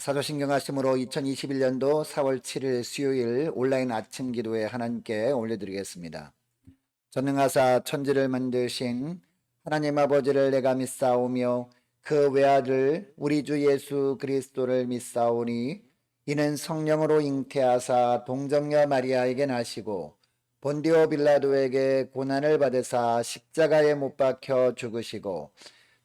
사도신경 하심으로 2021년도 4월 7일 수요일 온라인 아침 기도에 하나님께 올려드리겠습니다. 전능하사 천지를 만드신 하나님 아버지를 내가 믿사오며 그 외아들 우리 주 예수 그리스도를 믿사오니 이는 성령으로 잉태하사 동정녀 마리아에게 나시고 본디오 빌라도에게 고난을 받으사 십자가에 못 박혀 죽으시고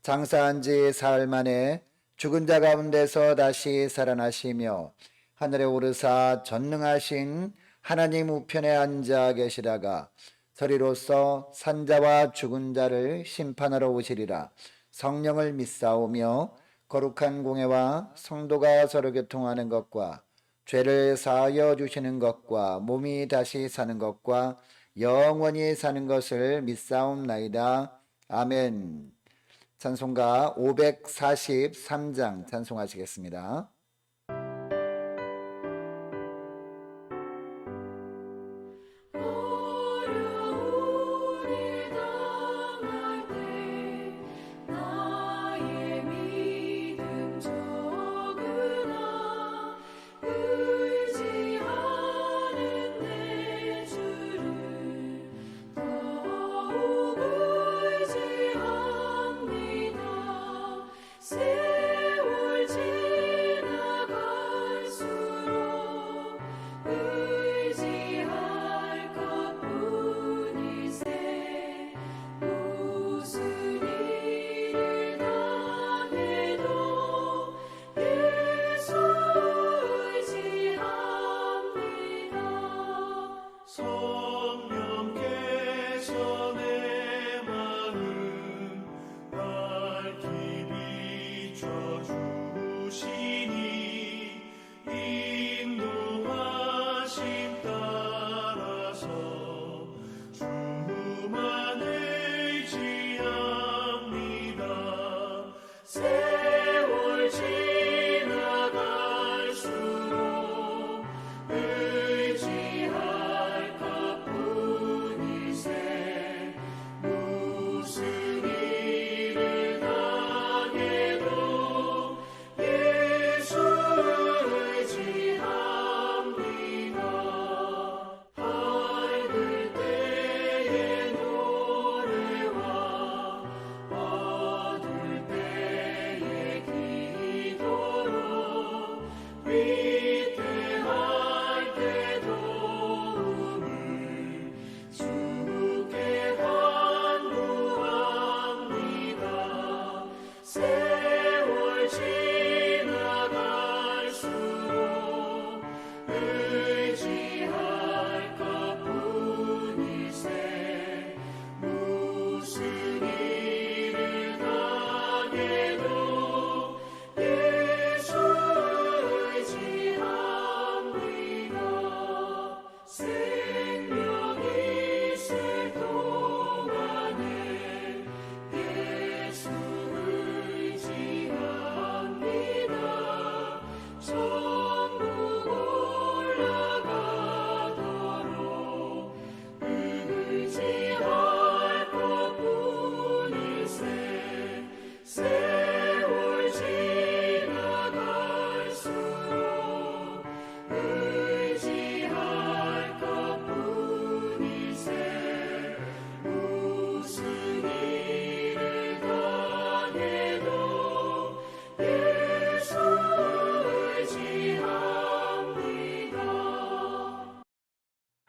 장사한 지 사흘 만에 죽은 자 가운데서 다시 살아나시며 하늘에 오르사 전능하신 하나님 우편에 앉아 계시다가 서리로서 산자와 죽은 자를 심판하러 오시리라. 성령을 믿사오며 거룩한 공회와 성도가 서로 교통하는 것과 죄를 사하여 주시는 것과 몸이 다시 사는 것과 영원히 사는 것을 믿사옵나이다. 아멘. 찬송가 543장 찬송하시겠습니다.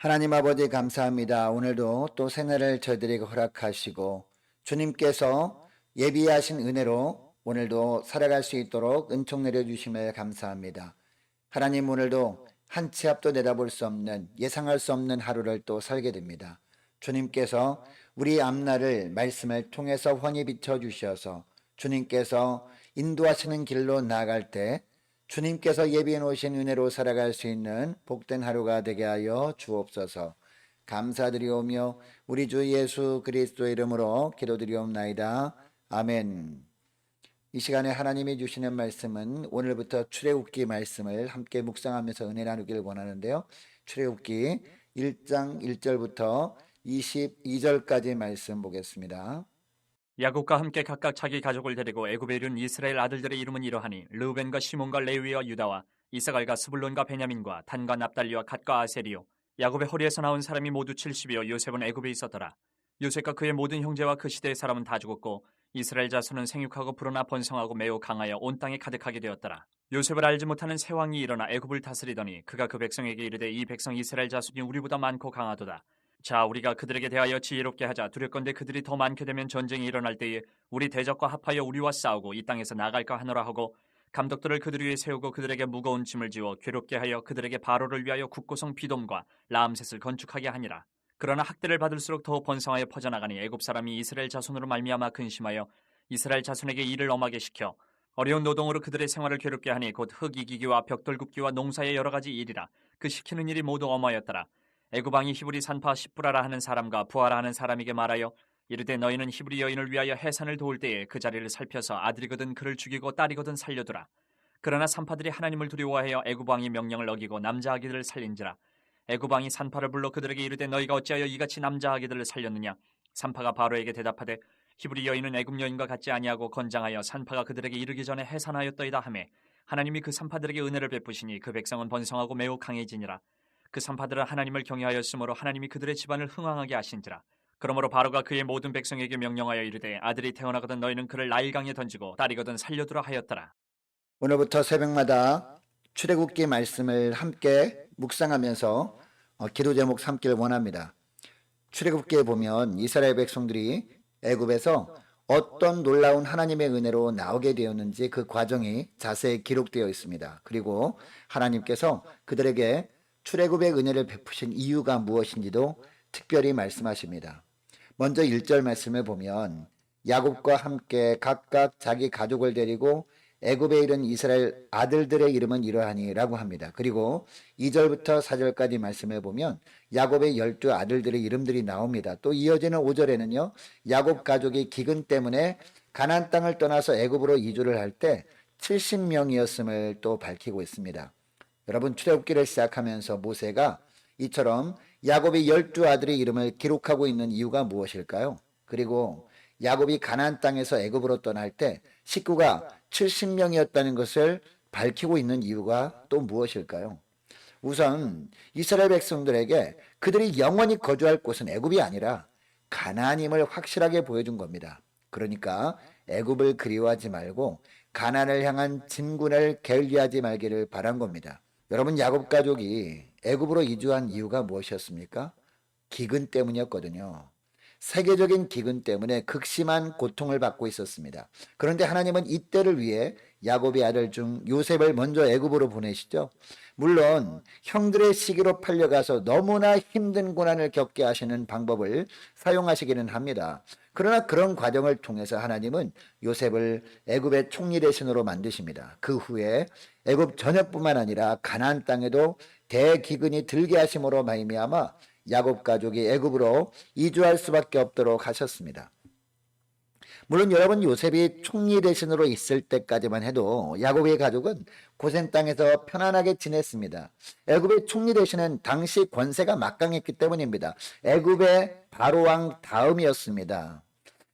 하나님 아버지 감사합니다. 오늘도 또 새날을 저희들에게 허락하시고 주님께서 예비하신 은혜로 오늘도 살아갈 수 있도록 은총 내려주심을 감사합니다. 하나님, 오늘도 한 치 앞도 내다볼 수 없는, 예상할 수 없는 하루를 또 살게 됩니다. 주님께서 우리 앞날을 말씀을 통해서 훤히 비춰주셔서 주님께서 인도하시는 길로 나아갈 때 주님께서 예비해 놓으신 은혜로 살아갈 수 있는 복된 하루가 되게 하여 주옵소서. 감사드리오며 우리 주 예수 그리스도의 이름으로 기도드리옵나이다. 아멘. 이 시간에 하나님이 주시는 말씀은 오늘부터 출애굽기 말씀을 함께 묵상하면서 은혜 나누기를 원하는데요. 출애굽기 1장 1절부터 22절까지 말씀 보겠습니다. 야곱과 함께 각각 자기 가족을 데리고 애굽에 이른 이스라엘 아들들의 이름은 이러하니 르우벤과 시몬과 레위와 유다와 이사갈과 스불론과 베냐민과 단과 납달리와 갓과 아세리요. 야곱의 허리에서 나온 사람이 모두 70이요 요셉은 애굽에 있었더라. 요셉과 그의 모든 형제와 그 시대의 사람은 다 죽었고 이스라엘 자손은 생육하고 불어나 번성하고 매우 강하여 온 땅에 가득하게 되었더라. 요셉을 알지 못하는 새 왕이 일어나 애굽을 다스리더니 그가 그 백성에게 이르되 이 백성 이스라엘 자손이 우리보다 많고 강하도다. 자, 우리가 그들에게 대하여 지혜롭게 하자. 두렵건대 그들이 더 많게 되면 전쟁이 일어날 때에 우리 대적과 합하여 우리와 싸우고 이 땅에서 나갈까 하노라 하고 감독들을 그들 위에 세우고 그들에게 무거운 짐을 지워 괴롭게 하여 그들에게 바로를 위하여 국고성 비돔과 라암셋을 건축하게 하니라. 그러나 학대를 받을수록 더 번성하여 퍼져나가니 애굽 사람이 이스라엘 자손으로 말미암아 근심하여 이스라엘 자손에게 일을 엄하게 시켜 어려운 노동으로 그들의 생활을 괴롭게 하니 곧 흙 이기기와 벽돌 굽기와 농사의 여러 가지 일이라. 그 시키는 일이 모두 엄하였더라. 애굽 왕이 히브리 산파 십부라라 하는 사람과 부하라 하는 사람에게 말하여 이르되 너희는 히브리 여인을 위하여 해산을 도울 때에 그 자리를 살펴서 아들이거든 그를 죽이고 딸이거든 살려두라. 그러나 산파들이 하나님을 두려워하여 애굽 왕이 명령을 어기고 남자 아기들을 살린지라. 애굽 왕이 산파를 불러 그들에게 이르되 너희가 어찌하여 이같이 남자 아기들을 살렸느냐. 산파가 바로에게 대답하되 히브리 여인은 애굽 여인과 같지 아니하고 건장하여 산파가 그들에게 이르기 전에 해산하였더이다 하매 하나님이 그 산파들에게 은혜를 베푸시니 그 백성은 번성하고 매우 강해지니라. 그 산파들은 하나님을 경외하였으므로 하나님이 그들의 집안을 흥왕하게 하신지라. 그러므로 바로가 그의 모든 백성에게 명령하여 이르되 아들이 태어나거든 너희는 그를 나일강에 던지고 딸이거든 살려두라 하였더라. 오늘부터 새벽마다 출애굽기 말씀을 함께 묵상하면서 기도 제목 삼기를 원합니다. 출애굽기에 보면 이스라엘 백성들이 애굽에서 어떤 놀라운 하나님의 은혜로 나오게 되었는지 그 과정이 자세히 기록되어 있습니다. 그리고 하나님께서 그들에게 출애굽의 은혜를 베푸신 이유가 무엇인지도 특별히 말씀하십니다. 먼저 1절 말씀을 보면 야곱과 함께 각각 자기 가족을 데리고 애굽에 이른 이스라엘 아들들의 이름은 이러하니라고 합니다. 그리고 2절부터 4절까지 말씀을 보면 야곱의 12 아들들의 이름들이 나옵니다. 또 이어지는 5절에는요. 야곱 가족이 기근 때문에 가나안 땅을 떠나서 애굽으로 이주를 할 때 70명이었음을 또 밝히고 있습니다. 여러분 출애굽기를 시작하면서 모세가 이처럼 야곱의 12 아들의 이름을 기록하고 있는 이유가 무엇일까요? 그리고 야곱이 가나안 땅에서 애굽으로 떠날 때 식구가 70명이었다는 것을 밝히고 있는 이유가 또 무엇일까요? 우선 이스라엘 백성들에게 그들이 영원히 거주할 곳은 애굽이 아니라 가나안임을 확실하게 보여준 겁니다. 그러니까 애굽을 그리워하지 말고 가나안을 향한 진군을 게을리하지 말기를 바란 겁니다. 여러분 야곱 가족이 애굽으로 이주한 이유가 무엇이었습니까? 기근 때문이었거든요. 세계적인 기근 때문에 극심한 고통을 받고 있었습니다. 그런데 하나님은 이때를 위해 야곱의 아들 중 요셉을 먼저 애굽으로 보내시죠. 물론 형들의 시기로 팔려가서 너무나 힘든 고난을 겪게 하시는 방법을 사용하시기는 합니다. 그러나 그런 과정을 통해서 하나님은 요셉을 애굽의 총리 대신으로 만드십니다. 그 후에 애굽 전역뿐만 아니라 가나안 땅에도 대기근이 들게 하심으로 말미암아 야곱 가족이 애굽으로 이주할 수밖에 없도록 하셨습니다. 물론 여러분 요셉이 총리 대신으로 있을 때까지만 해도 야곱의 가족은 고센 땅에서 편안하게 지냈습니다. 애굽의 총리 대신은 당시 권세가 막강했기 때문입니다. 애굽의 바로 왕 다음이었습니다.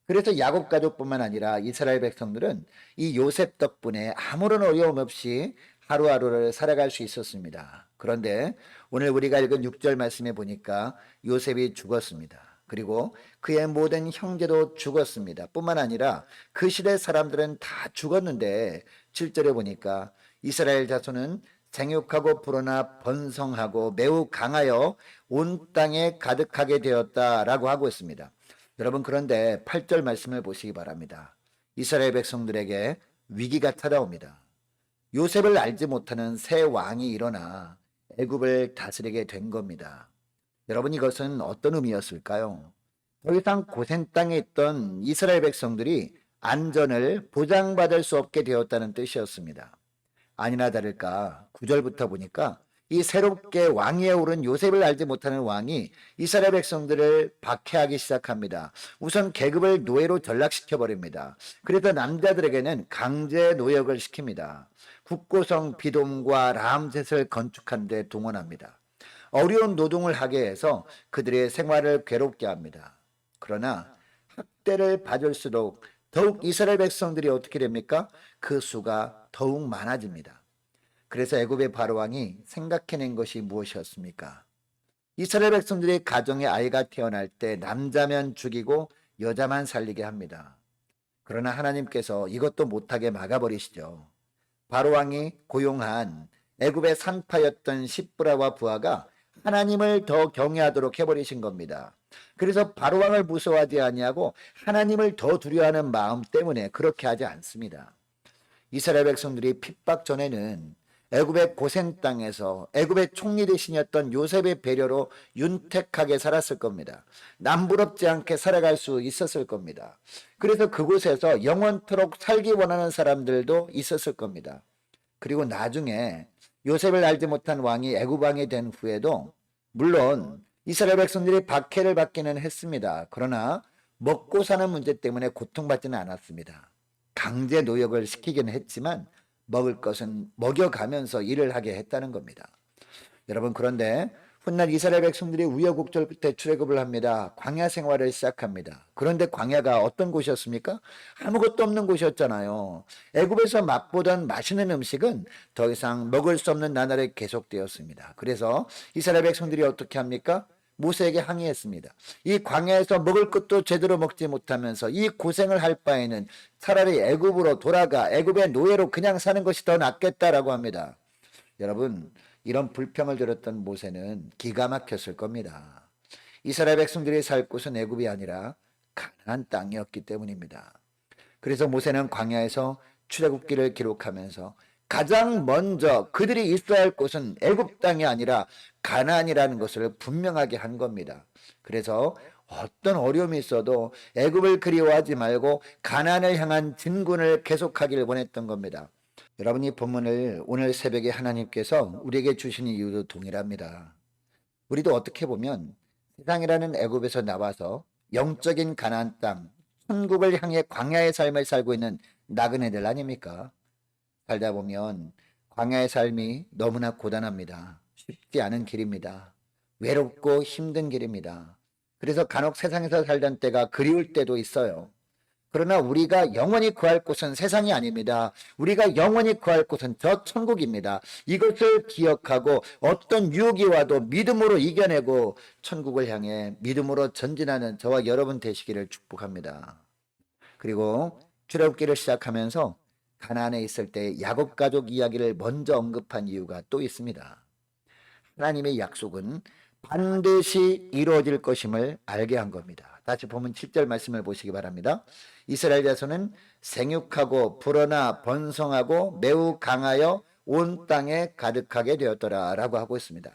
그래서 야곱 가족뿐만 아니라 이스라엘 백성들은 이 요셉 덕분에 아무런 어려움 없이 하루하루를 살아갈 수 있었습니다. 그런데 오늘 우리가 읽은 6절 말씀에 보니까 요셉이 죽었습니다. 그리고 그의 모든 형제도 죽었습니다. 뿐만 아니라 그 시대 사람들은 다 죽었는데 7절에 보니까 이스라엘 자손은 생육하고 불어나 번성하고 매우 강하여 온 땅에 가득하게 되었다라고 하고 있습니다. 여러분 그런데 8절 말씀을 보시기 바랍니다. 이스라엘 백성들에게 위기가 찾아옵니다. 요셉을 알지 못하는 새 왕이 일어나 애굽을 다스리게 된 겁니다. 여러분 이것은 어떤 의미였을까요? 더 이상 고센 땅에 있던 이스라엘 백성들이 안전을 보장받을 수 없게 되었다는 뜻이었습니다. 아니나 다를까 9절부터 보니까 이 새롭게 왕위에 오른 요셉을 알지 못하는 왕이 이스라엘 백성들을 박해하기 시작합니다. 우선 계급을 노예로 전락시켜 버립니다. 그래서 남자들에게는 강제 노역을 시킵니다. 국고성 비돔과 라암셋을 건축하는 데 동원합니다. 어려운 노동을 하게 해서 그들의 생활을 괴롭게 합니다. 그러나 학대를 받을수록 더욱 이스라엘 백성들이 어떻게 됩니까? 그 수가 더욱 많아집니다. 그래서 애굽의 바로왕이 생각해낸 것이 무엇이었습니까? 이스라엘 백성들이 가정에 아이가 태어날 때 남자면 죽이고 여자만 살리게 합니다. 그러나 하나님께서 이것도 못하게 막아버리시죠. 바로왕이 고용한 애굽의 산파였던 시브라와 부하가 하나님을 더 경외하도록 해버리신 겁니다. 그래서 바로왕을 무서워하지 아니하고 하나님을 더 두려워하는 마음 때문에 그렇게 하지 않습니다. 이스라엘 백성들이 핍박 전에는 애굽의 고센 땅에서 애굽의 총리 대신이었던 요셉의 배려로 윤택하게 살았을 겁니다. 남부럽지 않게 살아갈 수 있었을 겁니다. 그래서 그곳에서 영원토록 살기 원하는 사람들도 있었을 겁니다. 그리고 나중에 요셉을 알지 못한 왕이 애굽 왕이 된 후에도 물론 이스라엘 백성들이 박해를 받기는 했습니다. 그러나 먹고 사는 문제 때문에 고통받지는 않았습니다. 강제 노역을 시키기는 했지만 먹을 것은 먹여가면서 일을 하게 했다는 겁니다. 여러분, 그런데 훗날 이스라엘 백성들이 우여곡절 끝에 출애굽을 합니다. 광야 생활을 시작합니다. 그런데 광야가 어떤 곳이었습니까? 아무것도 없는 곳이었잖아요. 애굽에서 맛보던 맛있는 음식은 더 이상 먹을 수 없는 나날이 계속되었습니다. 그래서 이스라엘 백성들이 어떻게 합니까? 모세에게 항의했습니다. 이 광야에서 먹을 것도 제대로 먹지 못하면서 이 고생을 할 바에는 차라리 애굽으로 돌아가 애굽의 노예로 그냥 사는 것이 더 낫겠다라고 합니다. 여러분, 이런 불평을 들었던 모세는 기가 막혔을 겁니다. 이스라엘 백성들이 살 곳은 애굽이 아니라 가나안 땅이었기 때문입니다. 그래서 모세는 광야에서 출애굽기를 기록하면서 가장 먼저 그들이 있어야 할 곳은 애굽 땅이 아니라 가나안이라는 것을 분명하게 한 겁니다. 그래서 어떤 어려움이 있어도 애굽을 그리워하지 말고 가나안을 향한 진군을 계속하기를 원했던 겁니다. 여러분, 이 본문을 오늘 새벽에 하나님께서 우리에게 주신 이유도 동일합니다. 우리도 어떻게 보면 세상이라는 애굽에서 나와서 영적인 가나안 땅, 천국을 향해 광야의 삶을 살고 있는 나그네들 아닙니까? 살다 보면 광야의 삶이 너무나 고단합니다. 쉽지 않은 길입니다. 외롭고 힘든 길입니다. 그래서 간혹 세상에서 살던 때가 그리울 때도 있어요. 그러나 우리가 영원히 구할 곳은 세상이 아닙니다. 우리가 영원히 구할 곳은 저 천국입니다. 이것을 기억하고 어떤 유혹이 와도 믿음으로 이겨내고 천국을 향해 믿음으로 전진하는 저와 여러분 되시기를 축복합니다. 그리고 출애굽기를 시작하면서 가나안에 있을 때 야곱 가족 이야기를 먼저 언급한 이유가 또 있습니다. 하나님의 약속은 반드시 이루어질 것임을 알게 한 겁니다. 다시 보면 7절 말씀을 보시기 바랍니다. 이스라엘 자손은 생육하고 불어나 번성하고 매우 강하여 온 땅에 가득하게 되었더라 라고 하고 있습니다.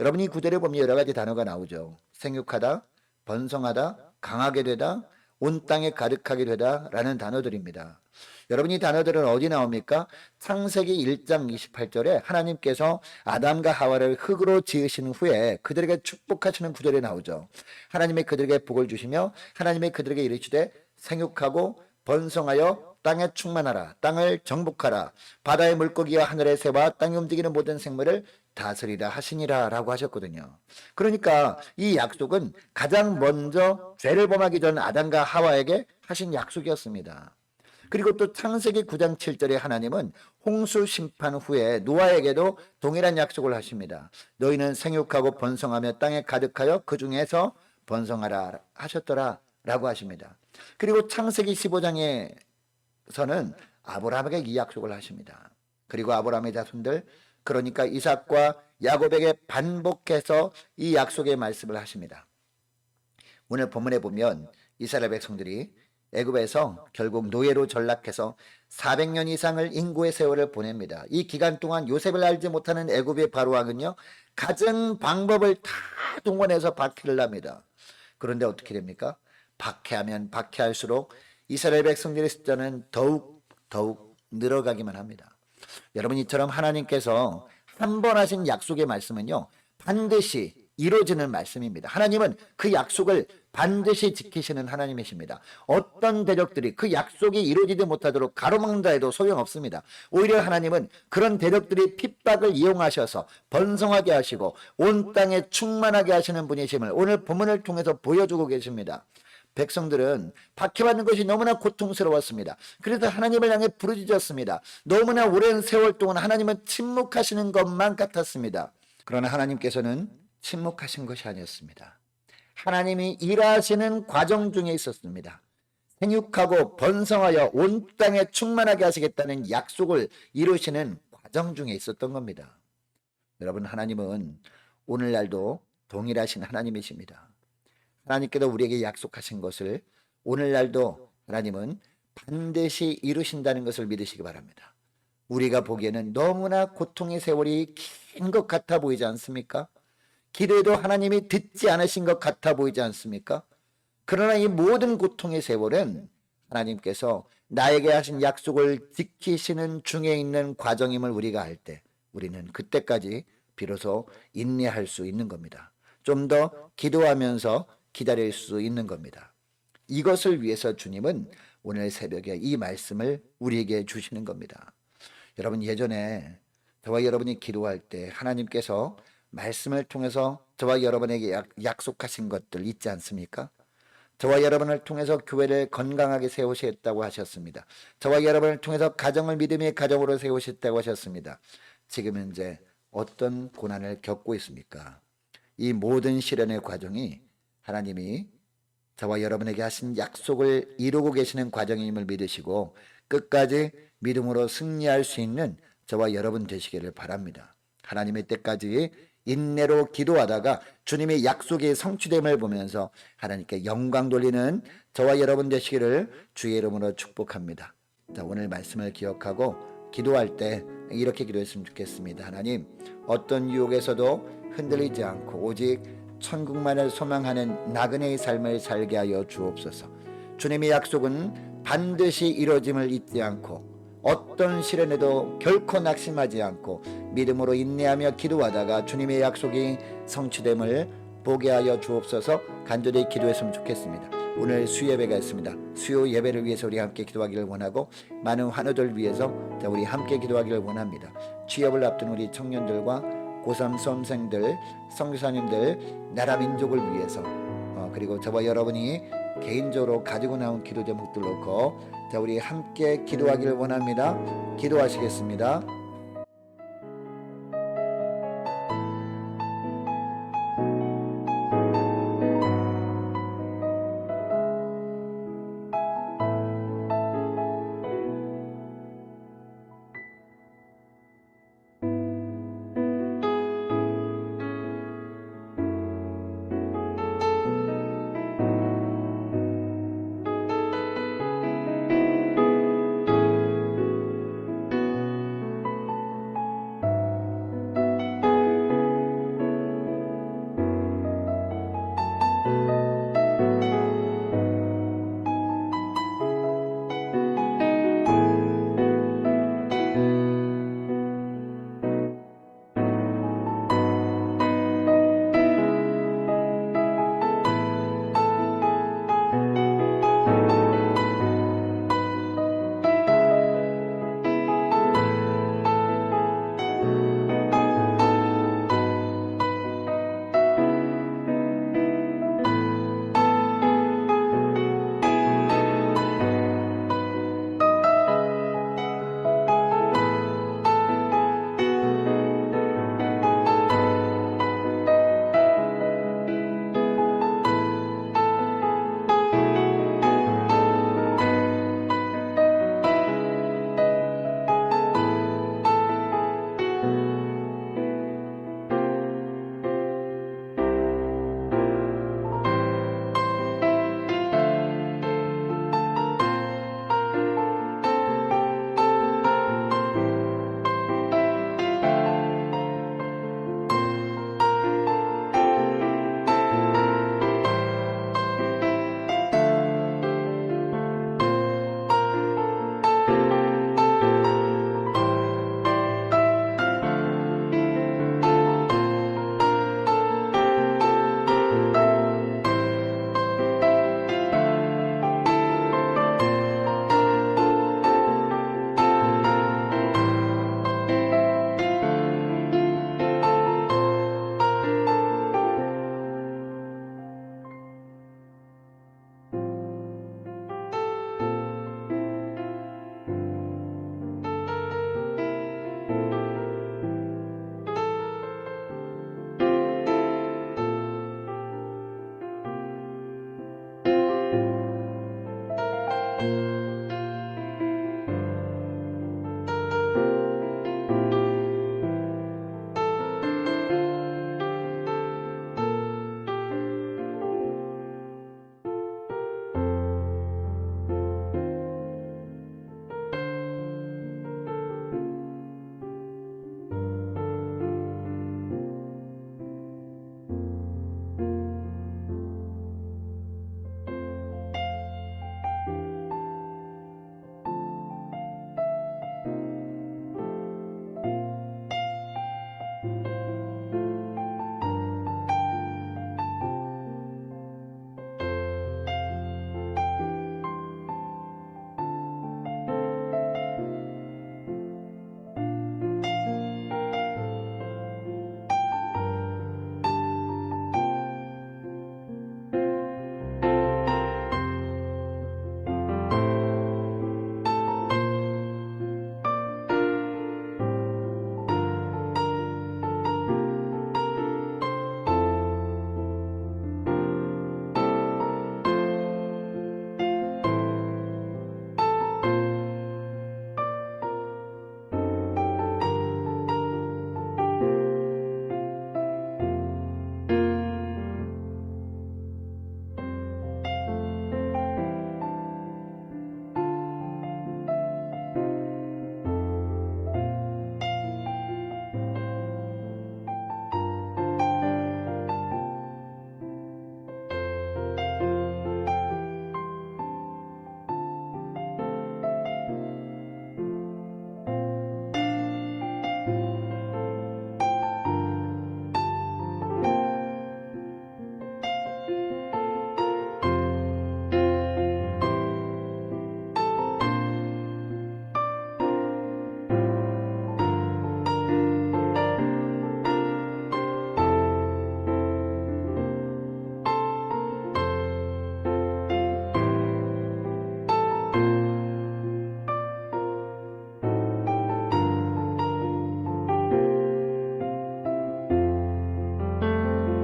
여러분이 구절에 보면 여러 가지 단어가 나오죠. 생육하다, 번성하다, 강하게 되다, 온 땅에 가득하게 되다 라는 단어들입니다. 여러분, 이 단어들은 어디 나옵니까? 창세기 1장 28절에 하나님께서 아담과 하와를 흙으로 지으신 후에 그들에게 축복하시는 구절에 나오죠. 하나님의 그들에게 복을 주시며 하나님의 그들에게 이르시되 생육하고 번성하여 땅에 충만하라, 땅을 정복하라, 바다의 물고기와 하늘의 새와 땅에 움직이는 모든 생물을 다스리라 하시니라 라고 하셨거든요. 그러니까 이 약속은 가장 먼저 죄를 범하기 전 아담과 하와에게 하신 약속이었습니다. 그리고 또 창세기 9장 7절에 하나님은 홍수 심판 후에 노아에게도 동일한 약속을 하십니다. 너희는 생육하고 번성하며 땅에 가득하여 그 중에서 번성하라 하셨더라 라고 하십니다. 그리고 창세기 15장에서는 아브라함에게 이 약속을 하십니다. 그리고 아브라함의 자손들, 그러니까 이삭과 야곱에게 반복해서 이 약속의 말씀을 하십니다. 오늘 본문에 보면 이스라엘 백성들이 애굽에서 결국 노예로 전락해서 400년 이상을 인고의 세월을 보냅니다. 이 기간 동안 요셉을 알지 못하는 애굽의 바로왕은요, 갖은 방법을 다 동원해서 박해를 합니다. 그런데 어떻게 됩니까? 박해하면 박해할수록 이스라엘 백성들의 숫자는 더욱 늘어가기만 합니다. 여러분, 이처럼 하나님께서 한 번 하신 약속의 말씀은요, 반드시 이루어지는 말씀입니다. 하나님은 그 약속을 반드시 지키시는 하나님이십니다. 어떤 대적들이 그 약속이 이루어지지 못하도록 가로막는다 해도 소용없습니다. 오히려 하나님은 그런 대적들이 핍박을 이용하셔서 번성하게 하시고 온 땅에 충만하게 하시는 분이심을 오늘 본문을 통해서 보여주고 계십니다. 백성들은 박해받는 것이 너무나 고통스러웠습니다. 그래서 하나님을 향해 부르짖었습니다. 너무나 오랜 세월 동안 하나님은 침묵하시는 것만 같았습니다. 그러나 하나님께서는 침묵하신 것이 아니었습니다. 하나님이 일하시는 과정 중에 있었습니다. 생육하고 번성하여 온 땅에 충만하게 하시겠다는 약속을 이루시는 과정 중에 있었던 겁니다. 여러분, 하나님은 오늘날도 동일하신 하나님이십니다. 하나님께서 우리에게 약속하신 것을 오늘날도 하나님은 반드시 이루신다는 것을 믿으시기 바랍니다. 우리가 보기에는 너무나 고통의 세월이 긴 것 같아 보이지 않습니까? 기도해도 하나님이 듣지 않으신 것 같아 보이지 않습니까? 그러나 이 모든 고통의 세월은 하나님께서 나에게 하신 약속을 지키시는 중에 있는 과정임을 우리가 알 때 우리는 그때까지 비로소 인내할 수 있는 겁니다. 좀 더 기도하면서 기다릴 수 있는 겁니다. 이것을 위해서 주님은 오늘 새벽에 이 말씀을 우리에게 주시는 겁니다. 여러분, 예전에 저와 여러분이 기도할 때 하나님께서 말씀을 통해서 저와 여러분에게 약속하신 것들 있지 않습니까? 저와 여러분을 통해서 교회를 건강하게 세우셨다고 하셨습니다. 저와 여러분을 통해서 가정을 믿음의 가정으로 세우셨다고 하셨습니다. 지금 현재 어떤 고난을 겪고 있습니까? 이 모든 시련의 과정이 하나님이 저와 여러분에게 하신 약속을 이루고 계시는 과정임을 믿으시고 끝까지 믿음으로 승리할 수 있는 저와 여러분 되시기를 바랍니다. 하나님의 때까지 인내로 기도하다가 주님의 약속의 성취됨을 보면서 하나님께 영광 돌리는 저와 여러분 되시기를 주의 이름으로 축복합니다. 자, 오늘 말씀을 기억하고 기도할 때 이렇게 기도했으면 좋겠습니다. 하나님, 어떤 유혹에서도 흔들리지 않고 오직 천국만을 소망하는 나그네의 삶을 살게 하여 주옵소서. 주님의 약속은 반드시 이루어짐을 잊지 않고 어떤 시련에도 결코 낙심하지 않고 믿음으로 인내하며 기도하다가 주님의 약속이 성취됨을 보게 하여 주옵소서. 간절히 기도했으면 좋겠습니다. 오늘 수예배가 있습니다. 수요 예배를 위해서 우리 함께 기도하기를 원하고 많은 환우들 위해서 우리 함께 기도하기를 원합니다. 취업을 앞둔 우리 청년들과 고3 수험생들, 선교사님들, 나라 민족을 위해서 그리고 저와 여러분이 개인적으로 가지고 나온 기도 제목들 놓고 우리 함께 기도하기를 원합니다. 기도하시겠습니다.